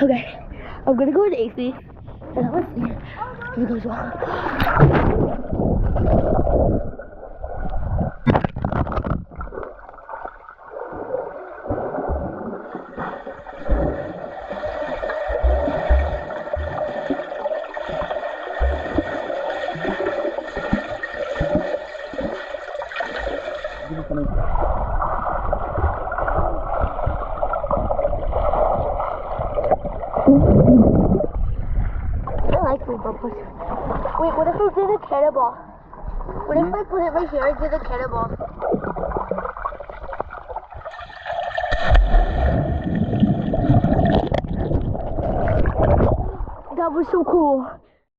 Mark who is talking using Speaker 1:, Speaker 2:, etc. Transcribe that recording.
Speaker 1: Okay, I'm gonna go with AC. And let's see if it goes well. I like my bumpers. Wait, what if I did a cannonball? What if I put it right here and did a cannonball? That was so cool.